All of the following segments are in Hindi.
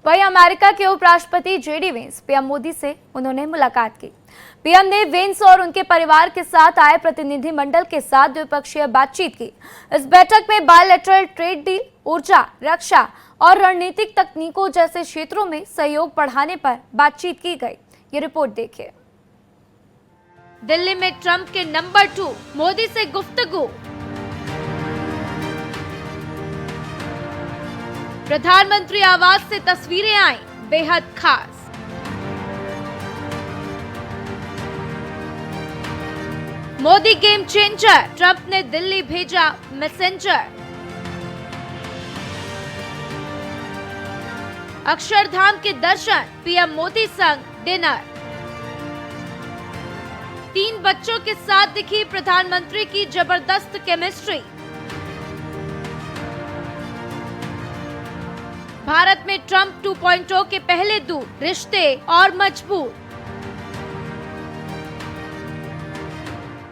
वहीं अमेरिका के उपराष्ट्रपति जेडी वेंस पीएम मोदी से उन्होंने मुलाकात की। पीएम ने वेंस और उनके परिवार के साथ आए प्रतिनिधिमंडल के साथ द्विपक्षीय बातचीत की। इस बैठक में बायलैटरल ट्रेड डील, ऊर्जा, रक्षा और रणनीतिक तकनीकों जैसे क्षेत्रों में सहयोग बढ़ाने पर बातचीत की गई। ये रिपोर्ट देखिए। दिल्ली में ट्रंप के नंबर 2 मोदी से गुफ्तगू। प्रधानमंत्री आवास से तस्वीरें आई बेहद खास। मोदी गेम चेंजर, ट्रंप ने दिल्ली भेजा मैसेंजर। अक्षरधाम के दर्शन, पीएम मोदी संग डिनर। 3 बच्चों के साथ दिखी प्रधानमंत्री की जबरदस्त केमिस्ट्री। भारत में ट्रंप 2.0 के पहले दूत, रिश्ते और मजबूत।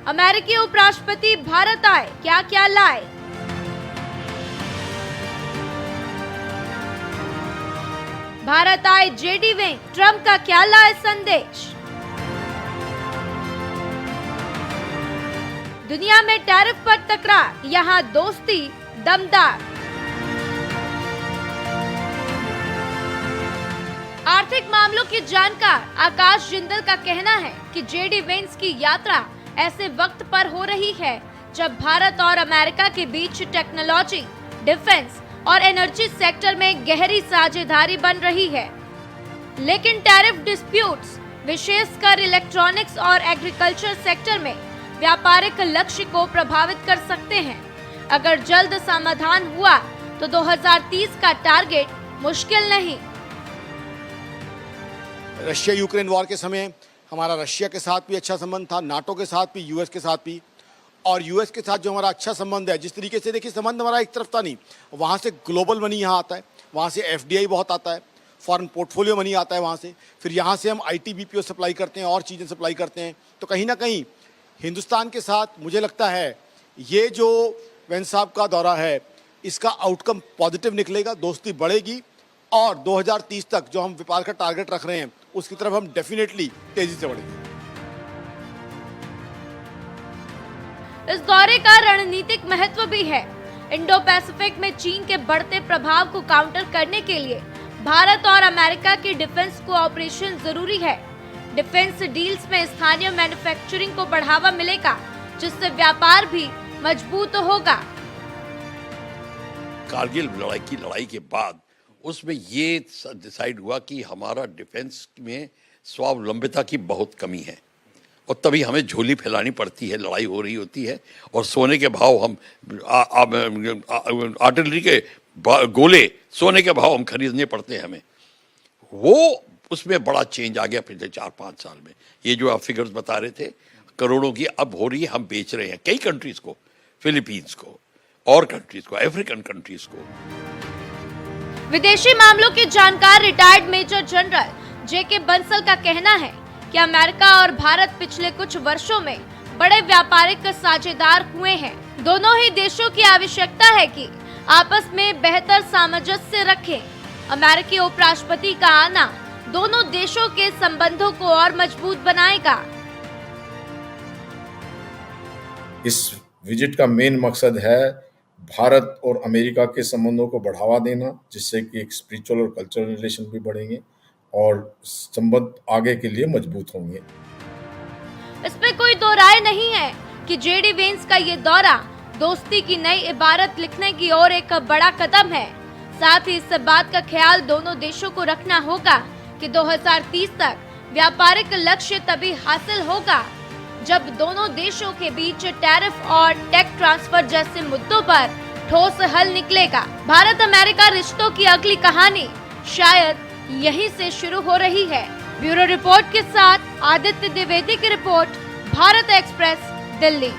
अमेरिकी उपराष्ट्रपति भारत आए, क्या क्या लाए। भारत आए जेडी वेंस, ट्रंप का क्या लाए संदेश। दुनिया में टैरिफ पर तकरार, यहाँ दोस्ती दमदार। आर्थिक मामलों के जानकार आकाश जिंदल का कहना है कि जेडी वेंस की यात्रा ऐसे वक्त पर हो रही है जब भारत और अमेरिका के बीच टेक्नोलॉजी, डिफेंस और एनर्जी सेक्टर में गहरी साझेदारी बन रही है। लेकिन टैरिफ डिस्प्यूट्स, विशेषकर इलेक्ट्रॉनिक्स और एग्रीकल्चर सेक्टर में व्यापारिक लक्ष्य को प्रभावित कर सकते हैं। अगर जल्द समाधान हुआ तो 2030 का टारगेट मुश्किल नहीं। रशिया यूक्रेन वॉर के समय हमारा रशिया के साथ भी अच्छा संबंध था, नाटो के साथ भी, यूएस के साथ भी। और यूएस के साथ जो हमारा अच्छा संबंध है, जिस तरीके से देखिए संबंध हमारा एक तरफ था नहीं, वहाँ से ग्लोबल मनी यहाँ आता है, वहाँ से एफडीआई बहुत आता है, फॉरेन पोर्टफोलियो मनी आता है वहाँ से, फिर यहाँ से हम आईटीबीपीओ सप्लाई करते हैं और चीज़ें सप्लाई करते हैं। तो कहीं ना कहीं हिंदुस्तान के साथ मुझे लगता है ये जो वेंस साहब का दौरा है, इसका आउटकम पॉजिटिव निकलेगा, दोस्ती बढ़ेगी और 2030 तक जो हम व्यापार का टारगेट रख रहे हैं उसकी तरफ हम डेफिनेटली तेजी से बढ़ेंगे। इस दौरे का रणनीतिक महत्व भी है। इंडो पैसिफिक में चीन के बढ़ते प्रभाव को काउंटर करने के लिए भारत और अमेरिका की डिफेंस कोऑपरेशन जरूरी है। डिफेंस डील्स में स्थानीय मैन्युफैक्चरिंग को बढ़ावा मिलेगा, जिससे व्यापार भी मजबूत होगा। कारगिल लड़ाई के बाद उसमें ये डिसाइड हुआ कि हमारा डिफेंस में स्वावलंबिता की बहुत कमी है और तभी हमें झोली फैलानी पड़ती है, लड़ाई हो रही होती है और सोने के भाव हम आर्टिलरी के गोले सोने के भाव हम खरीदने पड़ते हैं हमें। वो उसमें बड़ा चेंज आ गया पिछले 4-5 साल में। ये जो आप फिगर्स बता रहे थे करोड़ों की अब हो रही है, हम बेच रहे हैं कई कंट्रीज को, फिलीपींस को और कंट्रीज को, अफ्रीकन कंट्रीज को। विदेशी मामलों के जानकार रिटायर्ड मेजर जनरल जेके बंसल का कहना है कि अमेरिका और भारत पिछले कुछ वर्षों में बड़े व्यापारिक साझेदार हुए हैं। दोनों ही देशों की आवश्यकता है कि आपस में बेहतर सामंजस्य रखें। अमेरिकी उपराष्ट्रपति का आना दोनों देशों के संबंधों को और मजबूत बनाएगा। इस विजिट का मेन मकसद है भारत और अमेरिका के संबंधों को बढ़ावा देना, जिससे कि एक स्पिरिचुअल और कल्चरल रिलेशन भी बढ़ेंगे और संबंध आगे के लिए मजबूत होंगे। इसमें कोई दो राय नहीं है कि जेडी वेंस का ये दौरा दोस्ती की नई इबारत लिखने की ओर एक बड़ा कदम है। साथ ही इस बात का ख्याल दोनों देशों को रखना होगा कि 2030 तक व्यापारिक लक्ष्य तभी हासिल होगा जब दोनों देशों के बीच टैरिफ और टेक ट्रांसफर जैसे मुद्दों पर ठोस हल निकलेगा। भारत अमेरिका रिश्तों की अगली कहानी शायद यहीं से शुरू हो रही है। ब्यूरो रिपोर्ट के साथ आदित्य द्विवेदी की रिपोर्ट, भारत एक्सप्रेस, दिल्ली।